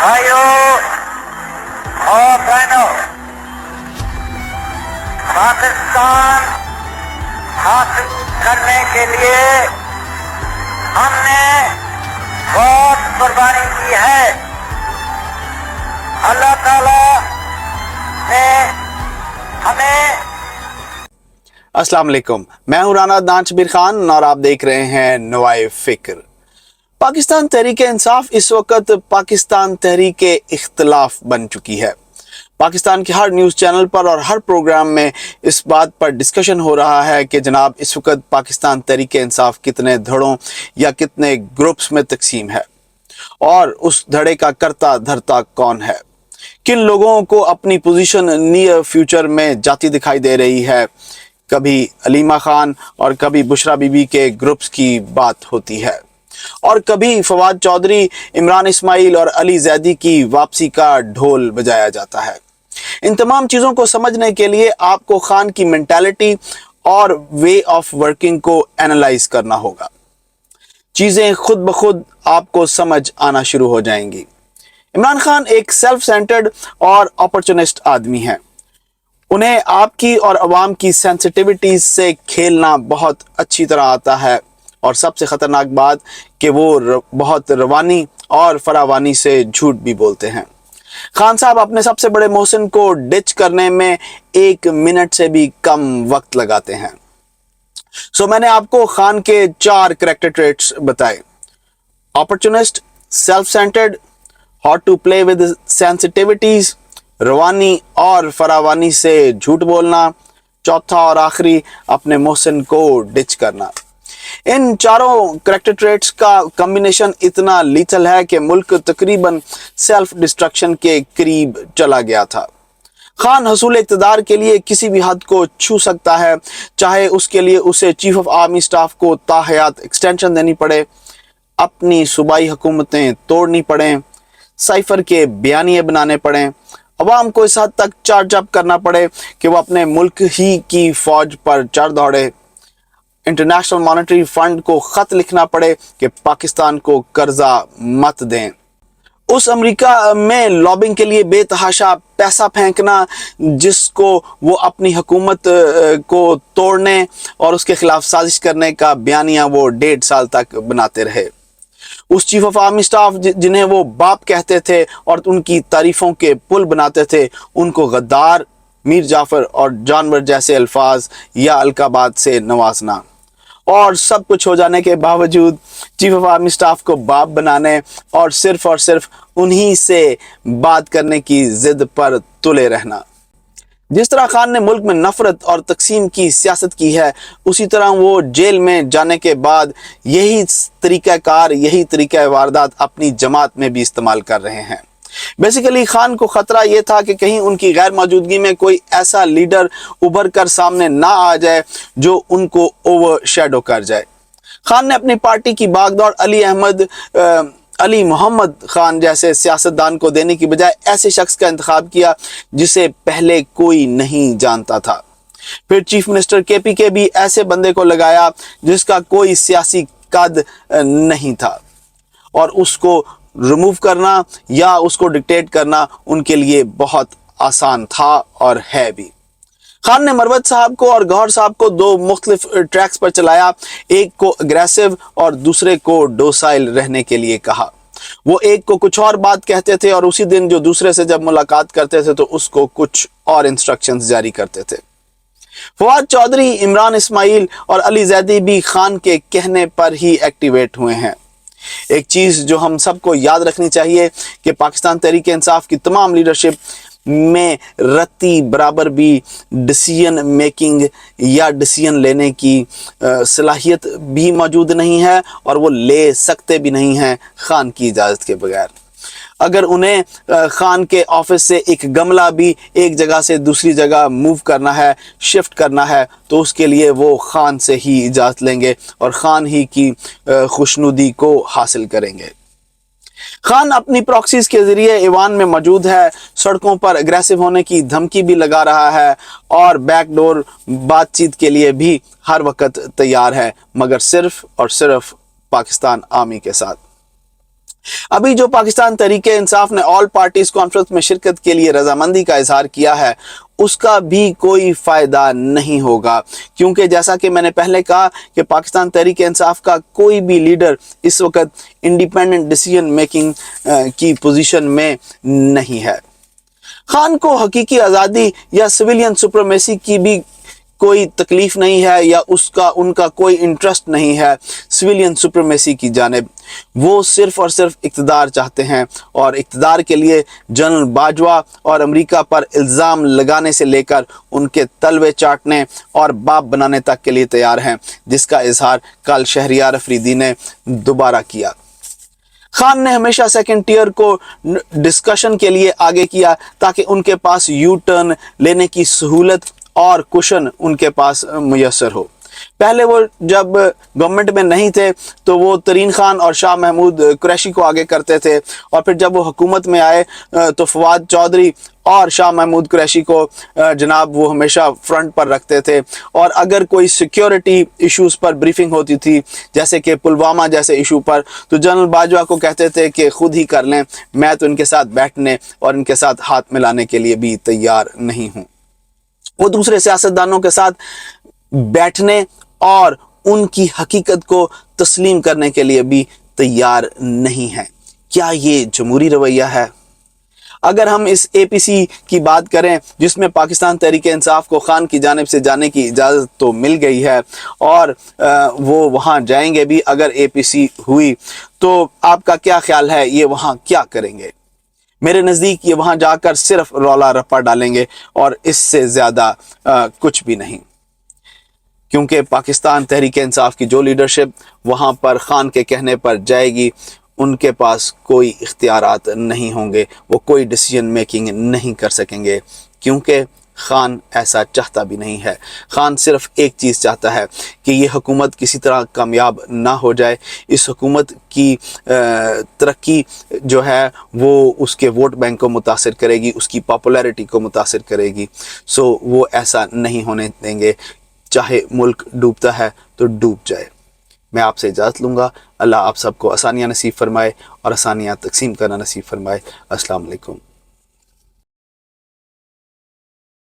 भाइयों और बहनों, पाकिस्तान हासिल करने के लिए हमने बहुत कुर्बानी की है। अल्लाह ताला ने हमें अस्सलाम वालेकुम, मैं हूं राना अदनान शबीर खान और आप देख रहे हैं नवाए फिक्र। पाकिस्तान तहरीक इंसाफ इस वक्त पाकिस्तान तहरीक इख्तिलाफ बन चुकी है। पाकिस्तान के हर न्यूज़ चैनल पर और हर प्रोग्राम में इस बात पर डिस्कशन हो रहा है कि जनाब इस वक्त पाकिस्तान तहरीक इंसाफ कितने धड़ों या कितने ग्रुप्स में तकसीम है और उस धड़े का करता धरता कौन है, किन लोगों को अपनी पोजीशन नियर फ्यूचर में जाती दिखाई दे रही है। कभी अलीमा खान और कभी बुशरा बीबी के ग्रुप्स की बात होती है और कभी फवाद चौधरी, इमरान इस्माइल और अली जैदी की वापसी का ढोल बजाया जाता है। इन तमाम चीज़ों को समझने के लिए आपको खान की मेंटालिटी और वे ऑफ वर्किंग को एनालाइज करना होगा। चीज़ें खुद ब खुद आपको समझ आना शुरू हो जाएंगी। इमरान खान एक सेल्फ सेंटर्ड और अपॉर्चुनिस्ट आदमी हैं। उन्हें आपकी और अवाम की सेंसिटिविटीज से खेलना बहुत अच्छी तरह आता है और सबसे ख़तरनाक बात कि वो बहुत रवानी और फरावानी से झूठ भी बोलते हैं। खान साहब अपने सबसे बड़े मोहसिन को डिच करने में 1 मिनट से भी कम वक्त लगाते हैं। सो मैंने आपको खान के 4 कैरेक्टर ट्रेट्स बताए: opportunist, self centred, how to play with sensitivities, रवानी और फरावानी से झूठ बोलना, चौथा और आखिरी अपने मोहसिन को डिच करना। इन चारों कैरेक्टर ट्रेट्स का कॉम्बिनेशन इतना लीथल है कि मुल्क तकरीबन सेल्फ डिस्ट्रक्शन के करीब चला गया था। खान हसूल इक़्तिदार के लिए किसी भी हद को छू सकता है, चाहे उसके लिए उसे चीफ ऑफ आर्मी स्टाफ को ताहयात एक्सटेंशन देनी पड़े, अपनी सूबाई हुकूमतें तोड़नी पड़ें, साइफर के बयानिए बनाने पड़ें, अवाम को इस हद तक चार्ज अप करना पड़े कि वो अपने मुल्क ही की फौज पर चढ़ दौड़े, इंटरनेशनल मॉनेटरी फंड को खत लिखना पड़े कि पाकिस्तान को कर्जा मत दें, उस अमेरिका में लॉबिंग के लिए बेतहाशा पैसा फेंकना जिसको वो अपनी हुकूमत को तोड़ने और उसके खिलाफ साजिश करने का बयानिया वो 1.5 साल तक बनाते रहे, उस चीफ ऑफ आर्मी स्टाफ जिन्हें वो बाप कहते थे और उनकी तारीफों के पुल बनाते थे, उनको गद्दार, मीर जाफर और जानवर जैसे अल्फाज या अलकाबाद से नवाजना, और सब कुछ हो जाने के बावजूद चीफ ऑफ आर्मी स्टाफ को बाप बनाने और सिर्फ उन्हीं से बात करने की जिद पर तुले रहना। जिस तरह खान ने मुल्क में नफरत और तकसीम की सियासत की है, उसी तरह वो जेल में जाने के बाद यही तरीक़ाकार, यही तरीक़ा वारदात अपनी जमात में भी इस्तेमाल कर रहे हैं। बेसिकली खान को ख़तरा ये था कि कहीं उनकी गैर मौजूदगी में कोई ऐसा लीडर उभर कर सामने ना आ जाए जो उनको ओवर शेडो कर जाए। खान ने अपनी पार्टी की बागदौड़ अली मोहम्मद खान जैसे सियासतदान को देने की बजाय ऐसे शख्स का इंतखाब किया जिसे पहले कोई नहीं जानता था। फिर चीफ मिनिस्टर केपी के भी ऐसे बंदे को लगाया जिसका कोई सियासी कद नहीं था और उसको रिमूव करना या उसको डिक्टेट करना उनके लिए बहुत आसान था और है भी। खान ने मरवत साहब को और गौहर साहब को 2 मुख्तलिफ ट्रैक्स पर चलाया, एक को अग्रेसिव और दूसरे को डोसाइल रहने के लिए कहा। वो एक को कुछ और बात कहते थे और उसी दिन जो दूसरे से जब मुलाकात करते थे तो उसको कुछ और इंस्ट्रक्शंस जारी करते थे। फवाद चौधरी, इमरान इस्माइल और अली जैदी भी खान के कहने पर ही एक्टिवेट हुए हैं। एक चीज़ जो हम सबको याद रखनी चाहिए कि पाकिस्तान तहरीक इंसाफ की तमाम लीडरशिप में रत्ती बराबर भी डिसीजन मेकिंग या डिसीजन लेने की सलाहियत भी मौजूद नहीं है और वो ले सकते भी नहीं हैं खान की इजाज़त के बगैर। अगर उन्हें खान के ऑफिस से एक गमला भी एक जगह से दूसरी जगह मूव करना है, शिफ्ट करना है, तो उसके लिए वो खान से ही इजाज़त लेंगे और खान ही की खुशनुदी को हासिल करेंगे। खान अपनी प्रॉक्सीज के जरिए ईवान में मौजूद है, सड़कों पर अग्रेसिव होने की धमकी भी लगा रहा है और बैकडोर बातचीत के लिए भी हर वक्त तैयार है, मगर सिर्फ और सिर्फ पाकिस्तान आर्मी के साथ। अभी जो पाकिस्तान तहरीक इंसाफ ने ऑल पार्टीज कॉन्फ्रेंस में शिरकत के लिए रजामंदी का इजहार किया है, उसका भी कोई फायदा नहीं होगा, क्योंकि जैसा कि मैंने पहले कहा कि पाकिस्तान तहरीक इंसाफ का कोई भी लीडर इस वक्त इंडिपेंडेंट डिसीजन मेकिंग की पोजीशन में नहीं है। खान को हकीकी आज़ादी या सिविलियन सुप्रीमेसी की भी कोई तकलीफ नहीं है या उनका कोई इंटरेस्ट नहीं है सिविलियन सुप्रीमेसी की जानिब। वो सिर्फ और सिर्फ इक़्तिदार चाहते हैं और इक़्तिदार के लिए जनरल बाजवा और अमेरिका पर इल्ज़ाम लगाने से लेकर उनके तलवे चाटने और बाप बनाने तक के लिए तैयार हैं, जिसका इजहार कल शहरियार अफरीदी ने दोबारा किया। खान ने हमेशा सेकंड टियर को डिस्कशन के लिए आगे किया ताकि उनके पास यू टर्न लेने की सहूलत और कुशन उनके पास मुयस्सर हो। पहले वो जब गवर्नमेंट में नहीं थे तो वो तरीन खान और शाह महमूद कुरैशी को आगे करते थे, और फिर जब वो हुकूमत में आए तो फवाद चौधरी और शाह महमूद कुरैशी को जनाब वो हमेशा फ्रंट पर रखते थे। और अगर कोई सिक्योरिटी इश्यूज पर ब्रीफिंग होती थी, जैसे कि पुलवामा जैसे इशू पर, तो जनरल बाजवा को कहते थे कि खुद ही कर लें, मैं तो इनके साथ बैठने और इनके साथ हाथ मिलाने के लिए भी तैयार नहीं हूँ। वो दूसरे सियासतदानों के साथ बैठने और उनकी हकीकत को तस्लीम करने के लिए भी तैयार नहीं है। क्या ये जमहूरी रवैया है? अगर हम इस APC की बात करें, जिसमें पाकिस्तान तहरीक इंसाफ को खान की जानिब से जाने की इजाज़त तो मिल गई है और वो वहाँ जाएंगे भी, अगर APC हुई तो आपका क्या ख्याल है ये वहाँ क्या करेंगे? मेरे नज़दीक ये वहाँ जाकर सिर्फ रौला रप्पा डालेंगे और इससे ज़्यादा कुछ भी नहीं, क्योंकि पाकिस्तान तहरीक इंसाफ की जो लीडरशिप वहाँ पर खान के कहने पर जाएगी, उनके पास कोई इख्तियारात नहीं होंगे, वो कोई डिसीजन मेकिंग नहीं कर सकेंगे, क्योंकि खान ऐसा चाहता भी नहीं है। खान सिर्फ एक चीज़ चाहता है कि ये हुकूमत किसी तरह कामयाब ना हो जाए। इस हुकूमत की तरक्की जो है वो उसके वोट बैंक को मुतासिर करेगी, उसकी पॉपुलैरिटी को मुतासिर करेगी। सो वो ऐसा नहीं होने देंगे, चाहे मुल्क डूबता है तो डूब जाए। मैं आपसे इजाज़त लूँगा। अल्लाह आप सबको आसानियाँ नसीब फरमाए और आसानियाँ तकसीम करना नसीब फरमाए। अस्सलाम वालेकुम।